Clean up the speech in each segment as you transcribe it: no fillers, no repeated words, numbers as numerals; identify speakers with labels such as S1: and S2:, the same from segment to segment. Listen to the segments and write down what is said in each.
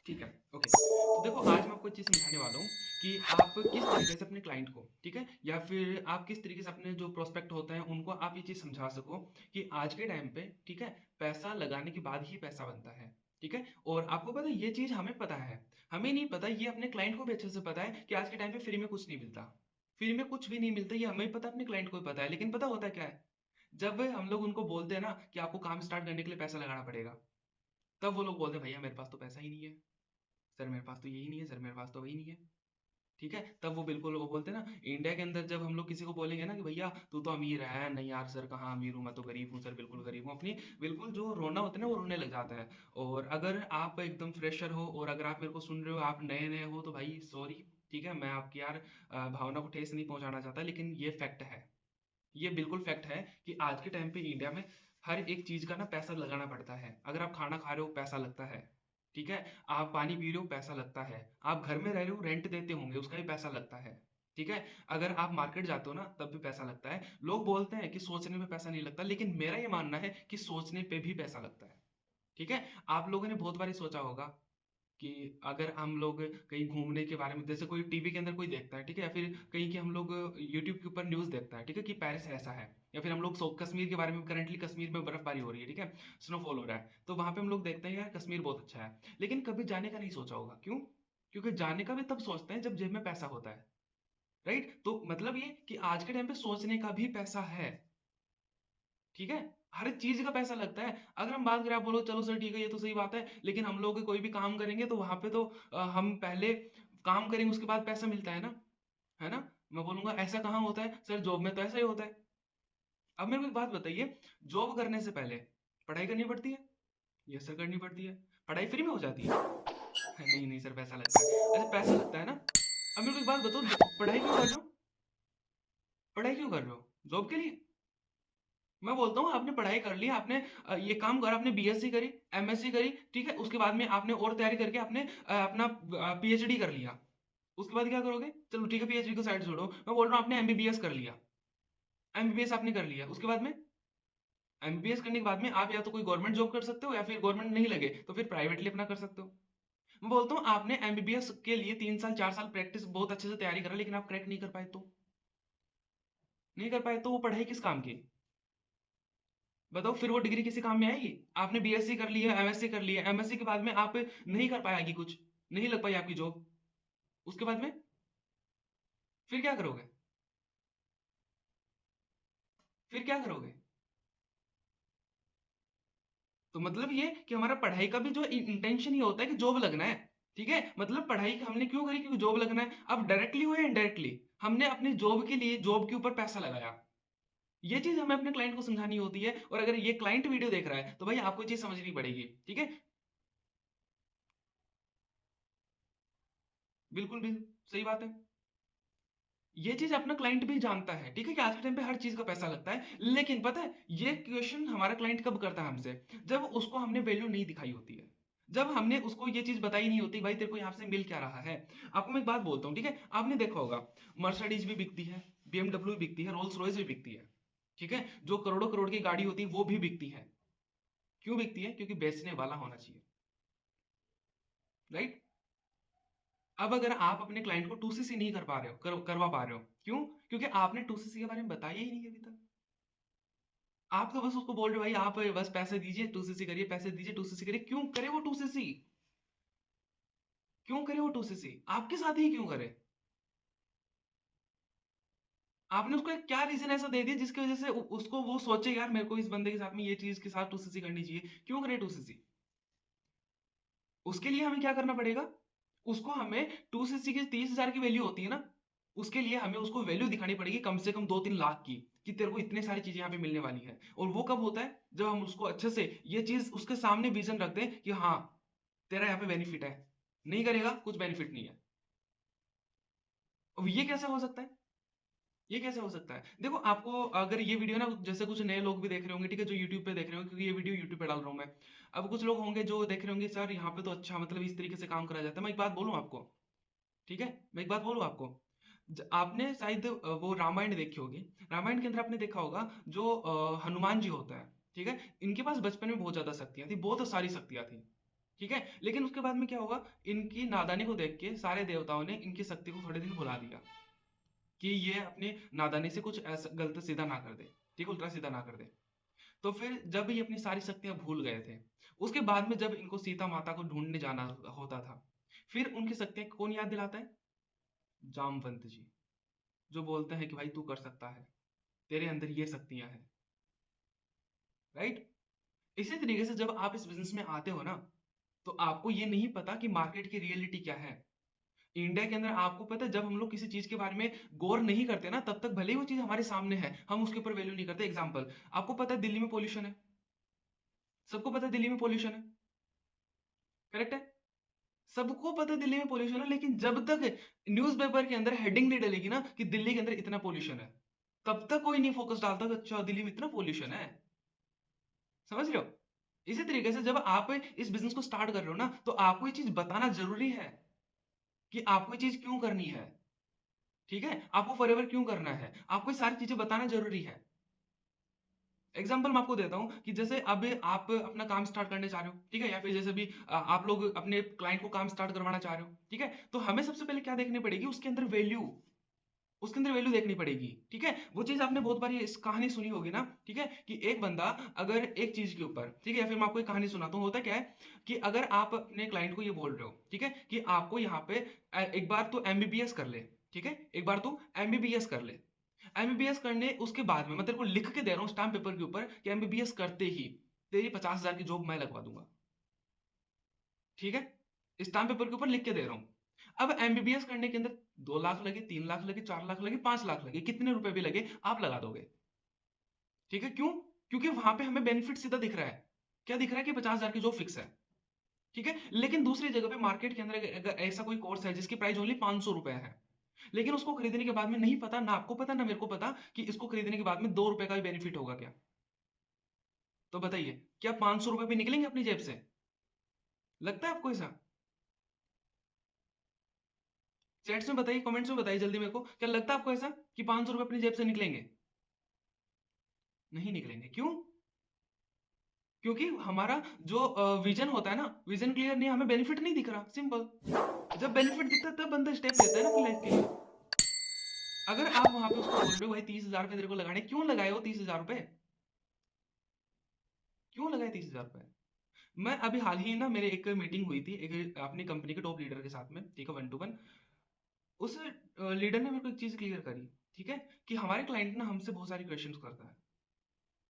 S1: ठीक है, ओके। तो देखो आज मैं आपको एक चीज़ समझाने वाला हूँ कि आप किस तरीके से अपने क्लाइंट को, ठीक है, या फिर आप किस तरीके से अपने जो प्रोस्पेक्ट होते हैं उनको आप ये चीज़ समझा सको कि आज के टाइम पे, ठीक है, पैसा लगाने के बाद ही पैसा बनता है, ठीक है। और आपको पता है ये चीज़ हमें पता है, हमें नहीं पता, ये अपने क्लाइंट को भी अच्छे से पता है कि आज के टाइम पे फ्री में कुछ नहीं मिलता, फ्री में कुछ भी नहीं मिलता, ये हमें पता है, अपने क्लाइंट को भी पता है। लेकिन पता होता है क्या है, जब हम लोग उनको बोलते हैं ना कि आपको काम स्टार्ट करने के लिए पैसा लगाना पड़ेगा, तब वो लोग बोलते हैं भैया मेरे पास तो पैसा ही नहीं है, सर मेरे पास तो यही नहीं है, सर मेरे पास तो वही नहीं है, ठीक है। तब वो बिल्कुल वो बोलते हैं ना, इंडिया के अंदर जब हम लोग किसी को बोलेंगे ना कि भैया तू तो अमीर है, नहीं यार सर कहाँ अमीर हूँ, मैं तो गरीब हूँ सर, बिल्कुल गरीब हूँ, अपनी बिल्कुल जो रोना होता है ना वो रोने लग जाता है। और अगर आप एकदम फ्रेशर हो और अगर आप मेरे को सुन रहे हो, आप नए नए हो, तो भाई सॉरी, ठीक है, मैं आपकी यार भावना को ठेस नहीं पहुंचाना चाहता, लेकिन ये फैक्ट है, ये बिल्कुल फैक्ट है कि आज के टाइम पे इंडिया में हर एक चीज का ना पैसा लगाना पड़ता है। अगर आप खाना खा रहे हो पैसा लगता है, ठीक है, आप पानी पी रहे हो पैसा लगता है, आप घर में रह रहे हो रेंट देते होंगे उसका भी पैसा लगता है, ठीक है, अगर आप मार्केट जाते हो ना तब भी पैसा लगता है। लोग बोलते हैं कि सोचने में पैसा नहीं लगता, लेकिन मेरा ये मानना है कि सोचने पे भी पैसा लगता है, ठीक है। आप लोगों ने बहुत बार सोचा होगा कि अगर हम लोग कहीं घूमने के बारे में, जैसे कोई टीवी के अंदर कोई देखता है, ठीक है, या फिर कहीं की हम लोग यूट्यूब के ऊपर न्यूज़ देखता है, ठीक है, कि पेरिस ऐसा है, या फिर हम लोग कश्मीर के बारे में, करंटली कश्मीर में बर्फबारी हो रही है, ठीक है, स्नोफॉल हो रहा है, तो वहां पे हम लोग देखते हैं यार कश्मीर बहुत अच्छा है, लेकिन कभी जाने का नहीं सोचा होगा, क्यों? क्योंकि जाने का भी तब सोचते हैं जब जेब में पैसा होता है, राइट। तो मतलब ये कि आज के टाइम पे सोचने का भी पैसा है, ठीक है, हर चीज का पैसा लगता है। अगर हम बात करें, आप बोलो चलो सर ठीक है ये तो सही बात है, लेकिन हम लोग कोई भी काम करेंगे तो वहां पे तो हम पहले काम करेंगे उसके बाद पैसा मिलता है ना। मैं बोलूंगा ऐसा कहाँ होता है सर, जॉब में तो ऐसा ही होता है। अब मेरे को एक बात बताइए, जॉब करने से पहले पढ़ाई करनी पड़ती है? यस सर करनी पड़ती है। पढ़ाई फ्री में हो जाती है? नहीं नहीं सर पैसा लगता है। अच्छा पैसा लगता है ना। अब मेरे को एक बात बताओ, पढ़ाई क्यों कर रहे हो? पढ़ाई क्यों कर रहे हो? जॉब के लिए? मैं बोलता हूँ आपने पढ़ाई कर ली, आपने ये काम करा, आपने बीएससी करी, एमएससी करी, ठीक है, उसके बाद में आपने और तैयारी करके आपने अपना पीएचडी कर लिया। उसके बाद क्या करोगे? चलो ठीक है पीएचडी को साइड छोड़ो, मैं बोल रहा हूँ आपने एमबीबीएस कर लिया, एमबीबीएस आपने कर लिया, उसके बाद में एमबीबीएस करने के बाद में आप या तो कोई गवर्नमेंट जॉब कर सकते हो, या फिर गवर्नमेंट नहीं लगे तो फिर प्राइवेटली अपना कर सकते हो। मैं बोलता हूँ आपने एमबीबीएस के लिए 3 साल 4 साल प्रैक्टिस बहुत अच्छे से तैयारी करा, लेकिन आप क्रैक नहीं कर पाए, तो नहीं कर पाए तो वो पढ़ाई किस काम की? बताओ फिर वो डिग्री किसी काम में आएगी? आपने बीएससी कर ली है, एमएससी कर ली है, एमएससी के बाद में आप नहीं कर पाएगी कुछ, नहीं लग पाई आपकी जॉब, उसके बाद में फिर क्या करोगे? फिर क्या करोगे? तो मतलब ये कि हमारा पढ़ाई का भी जो इंटेंशन ये होता है कि जॉब लगना है, ठीक है, मतलब पढ़ाई हमने क्यों करी? क्योंकि जॉब लगना है। अब डायरेक्टली हो या इनडायरेक्टली हमने अपनी जॉब के लिए जॉब के ऊपर पैसा लगाया। ये चीज हमें अपने क्लाइंट को समझानी होती है, और अगर ये क्लाइंट वीडियो देख रहा है तो भाई आपको ये चीज समझनी पड़ेगी, ठीक है। बिल्कुल भी सही बात है। ये चीज अपना क्लाइंट भी जानता है, ठीक है, कि आज के टाइम पे हर चीज का पैसा लगता है, लेकिन पता है ये क्वेश्चन हमारा क्लाइंट कब करता है हमसे? जब उसको हमने वैल्यू नहीं दिखाई होती है, जब हमने उसको ये चीज बताई नहीं होती भाई तेरे को यहाँ से मिल क्या रहा है। आपको मैं एक बात बोलता हूँ, ठीक है, आपने देखा होगा मर्सिडीज भी बिकती है, बीएमडब्ल्यू भी बिकती है, रोल्स रॉयस भी बिकती है, ठीक है, जो करोड़ों करोड़ की गाड़ी होती है वो भी बिकती है। क्यों बिकती है? क्योंकि बेचने वाला होना चाहिए, राइट। अब अगर आप अपने क्लाइंट को 2cc नहीं कर पा रहे हो, करवा पा रहे हो, क्यों? क्योंकि आपने 2cc के बारे में बताया ही नहीं अभी तक। आप तो बस उसको बोल रहे हो भाई आप बस पैसे दीजिए 2cc करिए, पैसे दीजिए 2cc करिए। क्यों करे वो 2cc? क्यों करे वो 2cc? आपके साथ ही क्यों करे? आपने उसको एक क्या रीजन ऐसा दे दिया जिसकी वजह से उसको वो सोचे यार मेरे को इस बंदे के साथ में ये चीज के साथ 2cc करनी चाहिए। क्यों करे 2cc? उसके लिए हमें क्या करना पड़ेगा? उसको हमें 2cc की 30,000 की वैल्यू होती है ना, उसके लिए हमें उसको वैल्यू दिखानी पड़ेगी कम से कम 2-3 लाख की, कि तेरे को इतने सारी चीजें यहाँ पे मिलने वाली है। और वो कब होता है? जब हम उसको अच्छे से ये चीज उसके सामने विजन रख दें कि हाँ तेरा यहाँ पे बेनिफिट है। नहीं करेगा कुछ बेनिफिट नहीं है। अब ये कैसे हो सकता है? ये कैसे हो सकता है? देखो आपको अगर ये वीडियो ना, जैसे कुछ नए लोग भी देख रहे होंगे, ठीक है, जो यूट्यूब पे देख रहे होंगे, क्योंकि ये वीडियो यूट्यूब पे डाल रहा हूँ मैं। अब कुछ लोग होंगे जो देख रहे होंगे सर यहाँ पे तो अच्छा मतलब इस तरीके से काम करा जाता है। मैं एक बात बोलूँ आपको, ठीक है, मैं एक बात बोलूँ आपको, आपने शायद वो रामायण देखी होगी। रामायण के अंदर आपने देखा होगा जो हनुमान जी होता है, ठीक है, इनके पास बचपन में बहुत ज्यादा शक्तियां थी, बहुत सारी शक्तियां थी, ठीक है, लेकिन उसके बाद में क्या होगा, इनकी नादानी को देख के सारे देवताओं ने इनकी शक्ति को थोड़े दिन भुला दिया कि ये अपनी नादानी से कुछ ऐसा गलत सीधा ना कर दे, ठीक, उल्टा सीधा ना कर दे। तो फिर जब ये अपनी सारी शक्तियां भूल गए थे, उसके बाद में जब इनको सीता माता को ढूंढने जाना होता था, फिर उनकी शक्तियां कौन याद दिलाता है? जामवंत जी, जो बोलते हैं कि भाई तू कर सकता है, तेरे अंदर ये शक्तियां हैं, राइट। इसी तरीके से जब आप इस बिजनेस में आते हो ना, तो आपको ये नहीं पता कि मार्केट की रियलिटी क्या है। इंडिया के अंदर आपको पता है, जब हम लोग किसी चीज के बारे में गौर नहीं करते ना, तब तक भले ही वो चीज हमारे सामने है, हम उसके ऊपर वैल्यू नहीं करते। एग्जाम्पल, आपको पता है दिल्ली में पोल्यूशन है, सबको पता है दिल्ली में पोल्यूशन है, करेक्ट है, सबको पता है दिल्ली में पोल्यूशन है, लेकिन जब तक न्यूज़पेपर के अंदर हेडिंग नहीं डलेगी ना कि दिल्ली के अंदर इतना पोल्यूशन है, तब तक कोई नहीं फोकस डालता कि अच्छा दिल्ली में इतना पोल्यूशन है। समझ रहे हो? इसी तरीके से जब आप इस बिजनेस को स्टार्ट कर रहे हो ना, तो आपको ये चीज बताना जरूरी है कि आपको ये चीज क्यों करनी है, ठीक है, आपको फॉरएवर क्यों करना है, आपको ये सारी चीजें बताना जरूरी है। एग्जाम्पल मैं आपको देता हूँ कि जैसे अब आप अपना काम स्टार्ट करने चाह रहे हो, ठीक है, या फिर जैसे भी आप लोग अपने क्लाइंट को काम स्टार्ट करवाना चाह रहे हो, ठीक है, तो हमें सबसे पहले क्या देखनी पड़ेगी, उसके अंदर वैल्यू देखनी पड़ेगी, ठीक है। वो चीज आपने बहुत बार ये इस कहानी सुनी होगी ना, ठीक है, कि एक बंदा अगर एक चीज के ऊपर, ठीक है, या फिर मैं आपको एक कहानी सुनाता हूँ। होता क्या है कि अगर आप अपने क्लाइंट को ये बोल रहे हो, ठीक है, कि आपको यहाँ पे एक बार तो एमबीबीएस कर ले, ठीक है, एक बार तू एमबीबीएस कर ले, एमबीबीएस करने उसके बाद में मैं तेरे को लिख के दे रहा हूँ स्टाम्प पेपर के ऊपर कि एमबीबीएस करते ही तेरी 50,000 की जॉब मैं लगवा दूंगा, ठीक है, स्टाम्प पेपर के ऊपर लिख के दे रहा हूं। अब एमबीबीएस करने के अंदर 2 लाख लगे, 3 लाख लगे, 4 लाख लगे, 5 लाख लगे, कितने रुपए भी लगे आप लगा दोगे, ठीक है, क्यों? क्योंकि वहां पे हमें बेनिफिट सीधा दिख रहा है, क्या दिख रहा है कि 50,000 की जॉब फिक्स है, ठीक है। लेकिन दूसरी जगह पे मार्केट के अंदर अगर ऐसा कोई कोर्स है जिसकी प्राइस ओनली 500 रुपए है, लेकिन उसको खरीदने के बाद में नहीं पता, ना आपको पता ना मेरे को पता कि इसको खरीदने के बाद में 2 रुपए का भी बेनिफिट होगा क्या, तो बताइए क्या 500 रुपए भी निकलेंगे अपनी जेब से? लगता है आपको ऐसा? चैट्स में बताइए, कमेंट्स में बताइए जल्दी मेरे को, क्या लगता है आपको ऐसा कि 500 रुपए अपनी जेब से निकलेंगे? नहीं निकलेंगे, क्यों? क्योंकि हमारा जो विजन होता है ना, विजन क्लियर नहीं, हमें बेनिफिट नहीं दिख रहा, सिंपल। जब बेनिफिट दिखता है तब बंदा स्टेप लेता है ना अपनी लाइफ के लिए। अगर आप वहां पे उसको बोल रहे हो भाई 30,000 रुपए तेरे को लगाने, क्यों लगाए हो 30,000 रुपए? क्यों लगाए 30,000 रुपए? मैं अभी हाल ही ना, मेरे एक मीटिंग हुई थी एक अपनी कंपनी के टॉप लीडर के साथ में, ठीक है, 1 to 1। उस लीडर ने मेरे को एक चीज क्लियर करी, ठीक है, कि हमारे क्लाइंट ना हमसे बहुत सारे क्वेश्चंस करता है,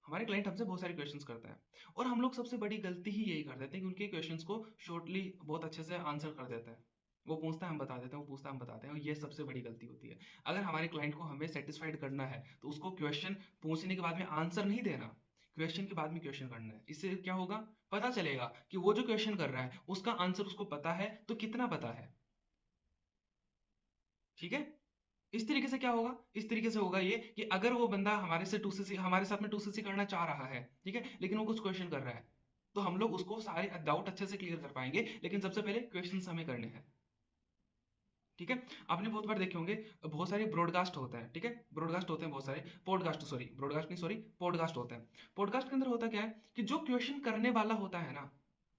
S1: हमारे क्लाइंट हमसे बहुत सारे क्वेश्चंस करता है, और हम लोग सबसे बड़ी गलती ही यही कर देते हैं कि उनके क्वेश्चंस को शॉर्टली बहुत अच्छे से आंसर कर देते हैं। वो पूछता है हम बता देते हैं, वो पूछता है हम बताते हैं, और ये सबसे बड़ी गलती होती है। अगर हमारे क्लाइंट को हमें सेटिस्फाइड करना है, तो उसको क्वेश्चन पूछने के बाद में आंसर नहीं देना, क्वेश्चन के बाद में क्वेश्चन करना है। इससे क्या होगा, पता चलेगा कि वो जो क्वेश्चन कर रहा है उसका आंसर उसको पता है तो कितना पता है, ठीक है। इस तरीके से क्या होगा, इस तरीके से होगा ये कि अगर वो बंदा हमारे से 2cc हमारे साथ में 2cc करना चाह रहा है, ठीक है, लेकिन वो कुछ क्वेश्चन कर रहा है, तो हम लोग उसको सारे डाउट अच्छे से क्लियर कर पाएंगे, लेकिन सबसे पहले क्वेश्चन हमें करने हैं, ठीक है। आपने बहुत बार देखे होंगे, बहुत सारे ब्रॉडकास्ट होते हैं, ठीक है, ब्रॉडकास्ट होते हैं बहुत सारे, पॉडकास्ट, सॉरी ब्रॉडकास्ट नहीं, सॉरी पॉडकास्ट होते हैं। पॉडकास्ट के अंदर होता क्या है कि जो क्वेश्चन करने वाला होता है ना,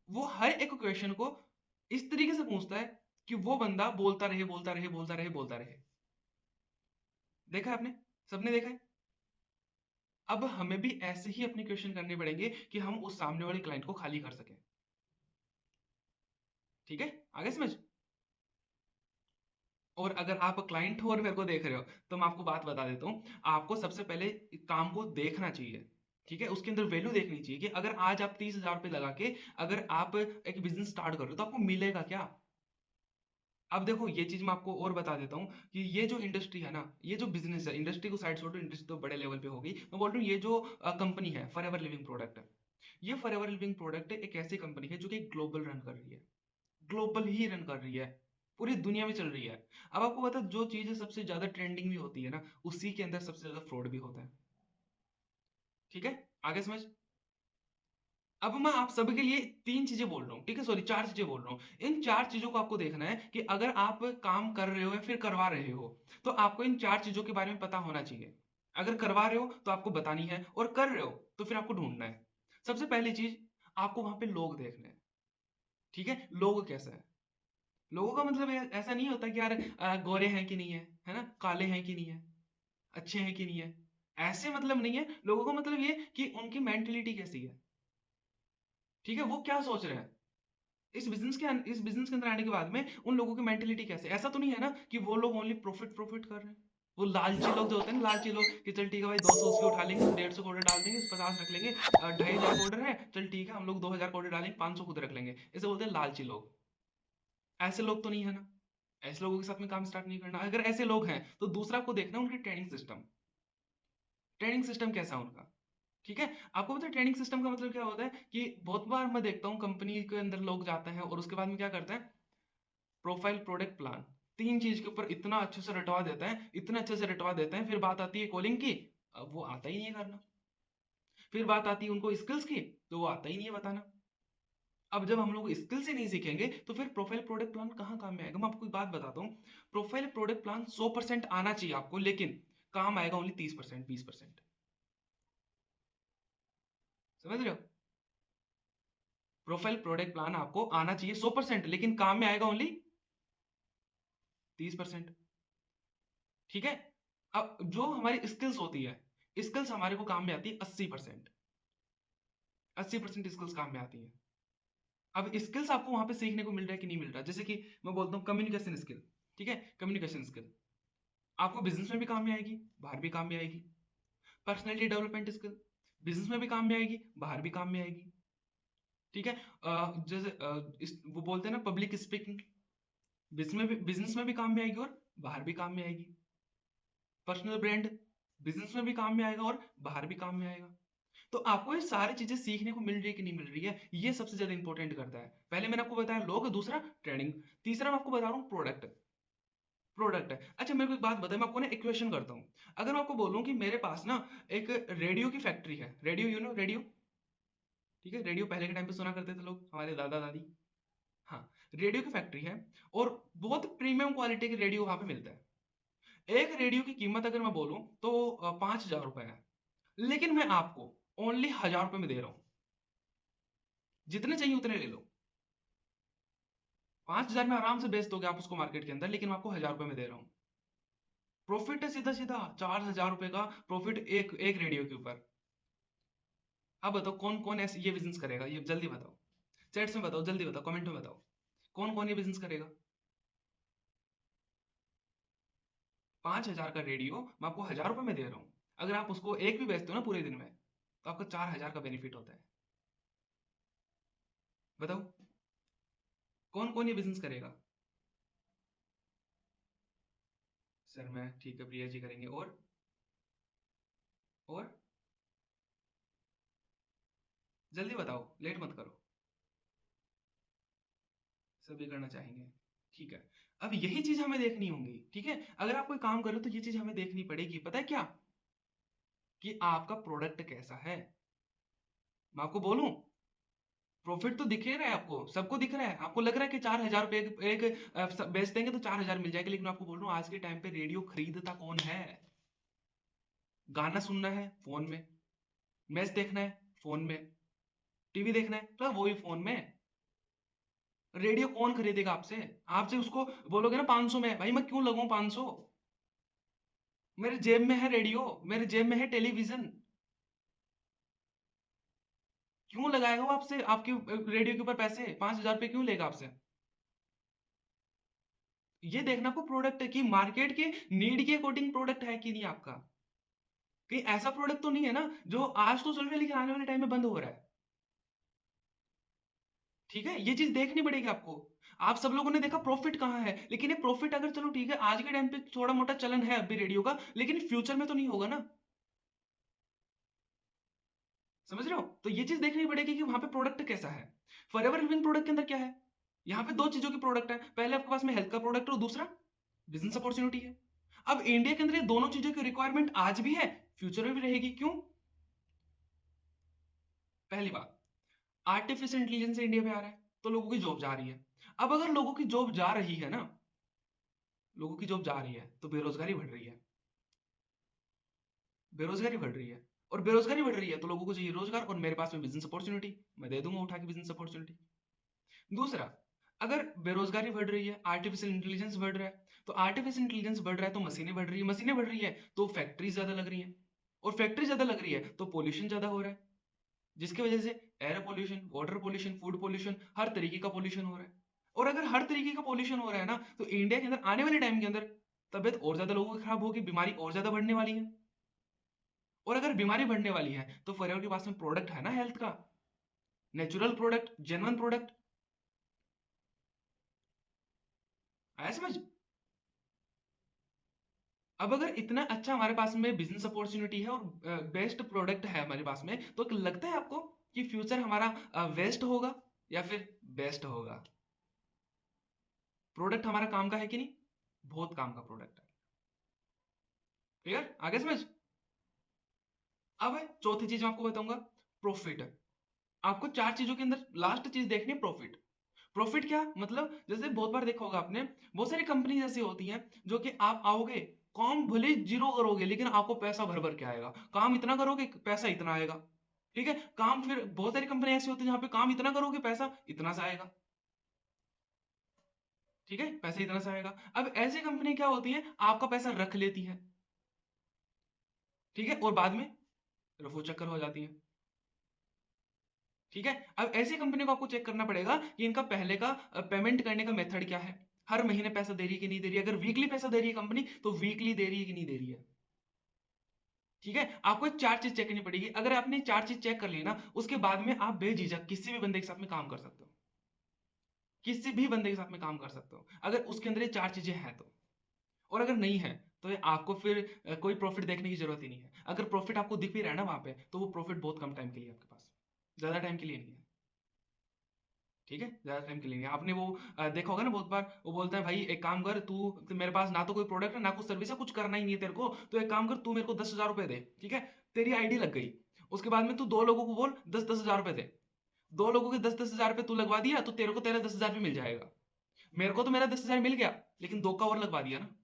S1: वो हर एक क्वेश्चन को इस तरीके से पूछता है कि वो बंदा बोलता रहे, बोलता रहे, बोलता रहे, बोलता रहे। देखा है आपने, सबने देखा है। अब हमें भी ऐसे ही अपने क्वेश्चन करने पड़ेंगे कि हम उस सामने वाले क्लाइंट को खाली कर सकें, ठीक है, आगे समझ। और अगर आप क्लाइंट हो और मेरे को देख रहे हो, तो मैं आपको बात बता देता हूँ, आपको सबसे पहले काम को देखना चाहिए, ठीक है, उसके अंदर वैल्यू देखनी चाहिए कि अगर आज आप 30,000 रुपये लगा के अगर आप एक बिजनेस स्टार्ट कर रहे हो तो आपको मिलेगा क्या। अब देखो ये चीज मैं आपको और बता देता हूँ कि ये जो इंडस्ट्री है ना, ये जो बिजनेस है, इंडस्ट्री को साइड छोड़ो, इंडस्ट्री तो बड़े लेवल पे होगी, मैं बोल रहा हूँ ये जो कंपनी है फॉरएवर लिविंग प्रोडक्ट है, ये फॉरएवर लिविंग प्रोडक्ट एक ऐसी कंपनी है जो कि ग्लोबल रन कर रही है, ग्लोबल ही रन कर रही है, पूरी दुनिया में चल रही है। अब आपको पता है जो चीजें सबसे ज्यादा ट्रेंडिंग भी होती है ना, उसी के अंदर सबसे ज्यादा फ्रॉड भी होता है, ठीक है, आगे समझ। अब मैं आप सभी के लिए 3 चीजें बोल रहा हूँ, ठीक है, सॉरी 4 चीजें बोल रहा हूँ। इन 4 चीजों को आपको देखना है कि अगर आप काम कर रहे हो या फिर करवा रहे हो, तो आपको इन 4 चीजों के बारे में पता होना चाहिए। अगर करवा रहे हो तो आपको बतानी है, और कर रहे हो तो फिर आपको ढूंढना है। सबसे पहली चीज, आपको वहां पे लोग देखने हैं, ठीक है, लोग कैसा है, लोगों का मतलब ऐसा नहीं होता कि यार गोरे हैं कि नहीं है ना, काले हैं कि नहीं है, अच्छे हैं कि नहीं है, ऐसे मतलब नहीं है। लोगों का मतलब ये कि उनकी मेंटेलिटी कैसी है, ठीक है, वो क्या सोच रहे हैं इस बिजनेस के अंदर आने के बाद में, उन लोगों की मेंटेलिटी कैसे। ऐसा तो नहीं है ना कि वो लोग ओनली प्रॉफिट प्रॉफिट कर रहे हैं। वो लालची लोग जो होते हैं ना, लालची लोग कि चल ठीक है भाई 200 उसकी उठा लेंगे, 150 का ऑर्डर डाल देंगे, 50 रख लेंगे, 2500 का ऑर्डर है, चल ठीक है हम लोग 2000 का ऑर्डर डालेंगे, 500 खुद रख लेंगे, इसे बोलते हैं लालची लोग। ऐसे लोग तो नहीं है ना, ऐसे लोगों के साथ में काम स्टार्ट नहीं करना। अगर ऐसे लोग हैं तो दूसरा आपको देखना उनकी ट्रेनिंग सिस्टम कैसा है उनका, ठीक है। आपको पता है ट्रेनिंग सिस्टम का मतलब क्या होता है कि बहुत बार मैं देखता हूँ कंपनी के अंदर लोग जाते हैं और उसके बाद में क्या करते हैं, प्रोफाइल प्रोडक्ट प्लान, तीन चीज के ऊपर इतना अच्छे से रटवा देता है, इतने अच्छे से रटवा देते हैं, फिर बात आती है कॉलिंग की, अब वो आता ही नहीं है करना। फिर बात आती है उनको स्किल्स की, तो वो आता ही नहीं है बताना। अब जब हम लोग स्किल्स ही नहीं सीखेंगे तो फिर प्रोफाइल प्रोडक्ट प्लान कहाँ काम में आएगा। मैं आपको एक बात बताता हूँ, प्रोफाइल प्रोडक्ट प्लान 100% आना चाहिए आपको, लेकिन काम आएगा ओनली 30% 20%। समझ रहे हो, प्रोफाइल प्रोडक्ट प्लान आपको आना चाहिए 100%, लेकिन काम में आएगा ओनली 30%। ठीक है, अब जो हमारी स्किल्स होती है, स्किल्स हमारे को काम में आती है 80%। 80% स्किल्स काम में आती है। अब स्किल्स आपको वहां पे सीखने को मिल रहा है कि नहीं मिल रहा है, जैसे कि मैं बोलता हूँ कम्युनिकेशन स्किल, ठीक है, कम्युनिकेशन स्किल आपको बिजनेस में भी काम में आएगी, बाहर भी काम में आएगी। पर्सनैलिटी डेवलपमेंट स्किल बिजनेस में भी काम में आएगी, बाहर भी काम में आएगी, ठीक है। जैसे वो बोलते हैं ना पब्लिक स्पीकिंग, बिजनेस में भी काम में आएगी और बाहर भी काम में आएगी। पर्सनल ब्रांड बिजनेस में भी काम में आएगा और बाहर भी काम में आएगा। तो आपको ये सारी चीजें सीखने को मिल रही है कि नहीं मिल रही है, ये सबसे ज्यादा इंपॉर्टेंट करता है। पहले मैंने आपको बताया लोग, दूसरा ट्रेनिंग, तीसरा मैं आपको बता रहा हूँ प्रोडक्ट है। अच्छा मेरे को एक बात बताए, मैं आपको ना इक्वेशन करता हूँ। अगर मैं आपको बोलूँ कि मेरे पास ना एक रेडियो की फैक्ट्री है, रेडियो रेडियो, ठीक है, रेडियो पहले के टाइम पे सुना करते थे लोग, हमारे दादा दादी, हाँ, रेडियो की फैक्ट्री है और बहुत प्रीमियम क्वालिटी के रेडियो वहां पे मिलता है। एक रेडियो की कीमत अगर मैं बोलूं तो 5,000 रुपए है, लेकिन मैं आपको ओनली 1,000 रुपए में दे रहा हूं, जितने चाहिए उतने ले लो। 5,000 में आराम से बेच दोगे आप उसको मार्केट के अंदर, लेकिन मैं आपको 1,000 रुपए में दे रहा हूँ। प्रॉफिट है सीधा सीधा 4,000 रुपए का प्रॉफिट एक रेडियो के ऊपर। अब बताओ कौन कौन ऐसे ये बिजनेस करेगा, ये जल्दी बताओ, चैट्स में बताओ, जल्दी बताओ, कमेंट में बताओ, कौन कौन ये बिजनेस करेगा। 5,000 का रेडियो मैं आपको 1,000 रुपए में दे रहा हूँ, अगर आप उसको एक भी बेचते हो ना पूरे दिन में, तो आपको 4,000 का बेनिफिट होता है। बताओ कौन कौन ये बिजनेस करेगा। सर मैं, ठीक है, प्रिया जी करेंगे, और जल्दी बताओ, लेट मत करो, सभी करना चाहेंगे, ठीक है। अब यही चीज हमें देखनी होगी, ठीक है, अगर आप कोई काम करो तो ये चीज हमें देखनी पड़ेगी, पता है क्या, कि आपका प्रोडक्ट कैसा है। मैं आपको बोलूं, प्रॉफिट तो दिख ही रहा है आपको, सबको दिख रहा है, आपको लग रहा है कि 4,000 रुपए बेच देंगे तो 4,000 मिल जाएगा, लेकिन मैं आपको बोल रहा हूँ आज के टाइम पे रेडियो खरीदता कौन है। गाना सुनना है फोन में, मैच देखना है फोन में, टीवी देखना है तो वो भी फोन में। रेडियो कौन खरीदेगा आपसे, आपसे उसको बोलोगे ना 500 में, भाई मैं क्यों लगाऊं 500, मेरे जेब में है रेडियो, मेरे जेब में है टेलीविजन, क्यों लगाएगा वो आपसे, आपके रेडियो के ऊपर पैसे 5,000 रुपए क्यों लेगा आपसे। ये देखना आपको प्रोडक्ट की मार्केट के नीड के अकॉर्डिंग प्रोडक्ट है कि नहीं आपका, कहीं ऐसा प्रोडक्ट तो नहीं है ना जो आज तो चल रहा है लेकिन आने वाले टाइम में बंद हो रहा है। ठीक है, ये चीज देखनी पड़ेगी आपको। आप सब लोगों ने देखा प्रॉफिट कहाँ है, लेकिन ये प्रॉफिट अगर चलो ठीक है आज के टाइम पे थोड़ा मोटा चलन है अभी रेडियो का, लेकिन फ्यूचर में तो नहीं होगा ना। समझ रहे हो, तो ये चीज देखनी पड़ेगी कि वहां पे प्रोडक्ट कैसा है। फॉरएवर लिविंग प्रोडक्ट के अंदर क्या है, यहाँ पे दो चीजों की प्रोडक्ट है, पहले आपके पास में हेल्थ का प्रोडक्ट और दूसरा बिजनेस अपॉर्चुनिटी है। अब इंडिया के अंदर ये दोनों चीजों की रिक्वायरमेंट आज भी है, फ्यूचर में भी रहेगी, क्यों। पहली बात, आर्टिफिशियल इंटेलिजेंस इंडिया में आ रहा है तो लोगों की जॉब जा रही है। अब अगर लोगों की जॉब जा रही है ना, लोगों की जॉब जा रही है तो बेरोजगारी बढ़ रही है, बेरोजगारी बढ़ रही है, और बेरोजगारी बढ़ रही है तो लोगों को चाहिए रोजगार, और मेरे पास में बिजनेस अपॉर्चुनिटी, मैं दे दूंगा उठा के बिजनेस अपॉर्चुनिटी। दूसरा, अगर बेरोजगारी बढ़ रही है, आर्टिफिशियल इंटेलिजेंस बढ़ रहा है, तो आर्टिफिशियल इंटेलिजेंस बढ़ रहा है तो मशीनें बढ़ रही है, मशीनें बढ़ रही है तो फैक्ट्री ज्यादा लग रही है, और फैक्ट्री ज्यादा लग रही है तो पोल्यूशन ज्यादा हो रहा है, जिसकी वजह से air pollution, water pollution, food pollution, हर तरीके का पोल्यूशन हो रहा है। और अगर हर तरीके का पोल्यूशन हो रहा है ना, तो इंडिया के अंदर आने वाले टाइम के अंदर तबियत और ज्यादा लोगों की खराब होगी, बीमारी और ज्यादा बढ़ने वाली है। और अगर बीमारी बढ़ने वाली है तो फरियाव के पास में प्रोडक्ट है ना हेल्थ का, नेचुरल प्रोडक्ट, जेन्युइन प्रोडक्ट। आया समझ? अब अगर इतना अच्छा हमारे पास में बिजनेस अपॉर्चुनिटी है और बेस्ट प्रोडक्ट है हमारे पास में, तो लगता है आपको कि फ्यूचर हमारा वेस्ट होगा या फिर बेस्ट होगा? प्रोडक्ट हमारा काम का है कि नहीं? बहुत काम का प्रोडक्ट है। क्लियर? आगे समझ? अब चौथी चीज मैं आपको बताऊंगा, प्रॉफिट। आपको चार चीजों के अंदर लास्ट चीज देखनी है, प्रॉफिट। प्रॉफिट क्या मतलब? जैसे बहुत बार देखा होगा आपने, बहुत सारी कंपनी ऐसी होती हैं जो कि आप आओगे, काम भले जीरो करोगे लेकिन आपको पैसा भर भर के आएगा, काम इतना करोगे पैसा इतना आएगा। ठीक है, काम फिर बहुत सारी कंपनी ऐसी होती है जहां पे काम इतना करोगे पैसा इतना सा आएगा। ठीक है, पैसा इतना सा आएगा। अब ऐसी कंपनी क्या होती है, आपका पैसा रख लेती है, ठीक है, और बाद में रफू चक्कर हो जाती है। ठीक है, अब ऐसी कंपनी को आपको चेक करना पड़ेगा कि इनका पहले का पेमेंट करने का मेथड क्या है, हर महीने पैसा दे रही है कि नहीं दे रही है, अगर वीकली पैसा दे रही है कंपनी तो वीकली दे रही है कि नहीं दे रही है। ठीक है, आपको चार चीज चेक करनी पड़ेगी, अगर आपने चार चीज चेक कर ली ना, उसके बाद में आप बेझिझक किसी भी बंदे के साथ में काम कर सकते हो, किसी भी बंदे के साथ में काम कर सकते हो अगर उसके अंदर ये चार चीजें हैं तो। और अगर नहीं है तो ये आपको फिर कोई प्रॉफिट देखने की जरूरत ही नहीं है। अगर प्रॉफिट आपको दिख भी रहा है ना वहां पे, तो वो प्रॉफिट बहुत कम टाइम के लिए आपके पास, ज्यादा टाइम के लिए नहीं है। ठीक है, ज्यादा टाइम के लिए नहीं। आपने वो देखा होगा ना, बहुत बार वो बोलता है भाई एक काम कर तू, मेरे पास ना तो कोई प्रोडक्ट है ना कुछ सर्विस है, कुछ करना ही नहीं है तेरे को, तो एक काम कर तू मेरे को 10,000 रुपए दे, ठीक है, तेरी आईडी लग गई, उसके बाद में तू दो लोगों को बोल 10,000 रुपए दे, दो लोगों के 10,000 रुपए तू लगवा दिया तो तेरे को तेरा 10,000 भी मिल जाएगा। मेरे को तो मेरा 10,000 मिल गया, लेकिन दो का और लगवा दिया ना।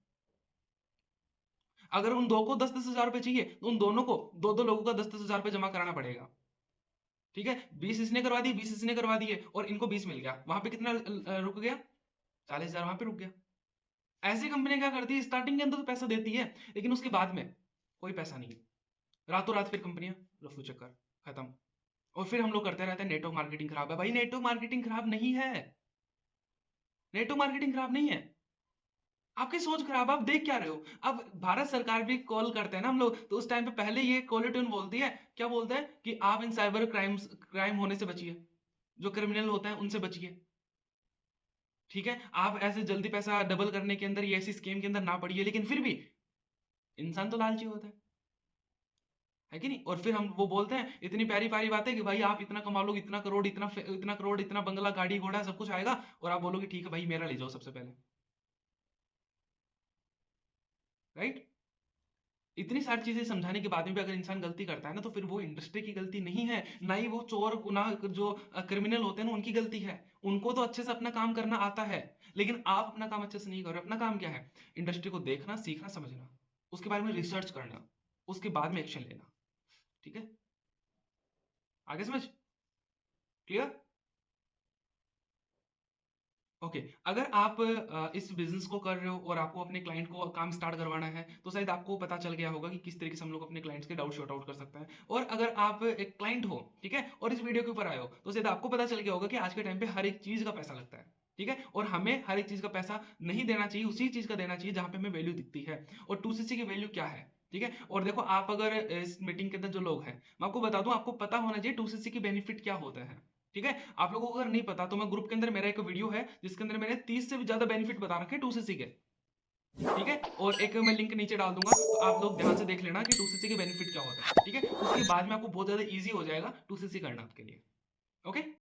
S1: अगर उन दो को 10,000 रुपए चाहिए तो उन दोनों को दो दो लोगों का 10,000 रुपए जमा कराना पड़ेगा। ठीक है, 20 इसने करवा दिए, 20 इसने करवा दिए और इनको 20 मिल गया, वहां पे कितना रुक गया? 40,000 वहां पे रुक गया। ऐसी कंपनी क्या करती है, स्टार्टिंग के अंदर तो पैसा देती है लेकिन उसके बाद में कोई पैसा नहीं, रातों रात फिर कंपनियां रफू चक्कर, खत्म। और फिर हम लोग करते रहते हैं नेटवर्क मार्केटिंग खराब है, भाई नेटवर्क मार्केटिंग खराब नहीं है, नेटवर्क मार्केटिंग खराब नहीं है, आपकी सोच खराब है, आप देख क्या रहे हो। अब भारत सरकार भी कॉल करते हैं ना हम लोग, तो उस टाइम पे पहले ये कॉलर ट्यून बोलती है, क्या बोलते हैं कि आप इन साइबर क्राइम होने से बचिए, जो क्रिमिनल होते हैं उनसे बचिए। ठीक है, आप ऐसे जल्दी पैसा डबल करने के अंदर, ये ऐसी स्कीम के अंदर ना पड़िए, लेकिन फिर भी इंसान तो लालची होता है कि नहीं। और फिर हम वो बोलते हैं इतनी प्यारी प्यारी बातें कि भाई आप इतना कमा लोगे, इतना करोड़, इतना करोड़, इतना बंगला, गाड़ी घोड़ा सब कुछ आएगा, और आप बोलोगे ठीक है भाई मेरा ले जाओ सबसे पहले। राइट? इतनी सारी चीजें समझाने के बाद में भी अगर इंसान गलती करता है ना, तो फिर वो इंडस्ट्री की गलती नहीं है, ना ही वो चोर गुनाह जो क्रिमिनल होते हैं ना उनकी गलती है। उनको तो अच्छे से अपना काम करना आता है, लेकिन आप अपना काम अच्छे से नहीं कर रहे। अपना काम क्या है? इंडस्ट्री को देखना, सीखना, समझना, उसके बारे में रिसर्च करना, उसके बाद में एक्शन लेना। ठीक है, आगे समझ? क्लियर? ओके, अगर आप इस बिजनेस को कर रहे हो और आपको अपने क्लाइंट को काम स्टार्ट करवाना है, तो शायद आपको पता चल गया होगा कि किस तरीके से हम लोग अपने क्लाइंट्स के डाउट शॉर्ट आउट कर सकते हैं। और अगर आप एक क्लाइंट हो, ठीक है, और इस वीडियो के ऊपर आए हो, तो शायद आपको पता चल गया होगा कि आज के टाइम पे हर एक चीज का पैसा लगता है। ठीक है, और हमें हर एक चीज का पैसा नहीं देना चाहिए, उसी चीज का देना चाहिए जहां पे हमें वैल्यू दिखती है। और 2cc की वैल्यू क्या है? ठीक है, और देखो आप अगर इस मीटिंग के अंदर जो लोग हैं, मैं आपको बता दूं, आपको पता होना चाहिए 2cc की बेनिफिट क्या होता है। ठीक है, आप लोगों को अगर नहीं पता तो मैं ग्रुप के अंदर मेरा एक वीडियो है जिसके अंदर मैंने 30 से भी ज्यादा बेनिफिट बता रखे हैं 2cc के। ठीक है, और एक मैं लिंक नीचे डाल दूंगा, तो आप लोग ध्यान से देख लेना कि 2cc के बेनिफिट क्या होता है। ठीक है, उसके बाद में आपको बहुत ज्यादा इजी हो जाएगा 2cc करना आपके लिए। ओके।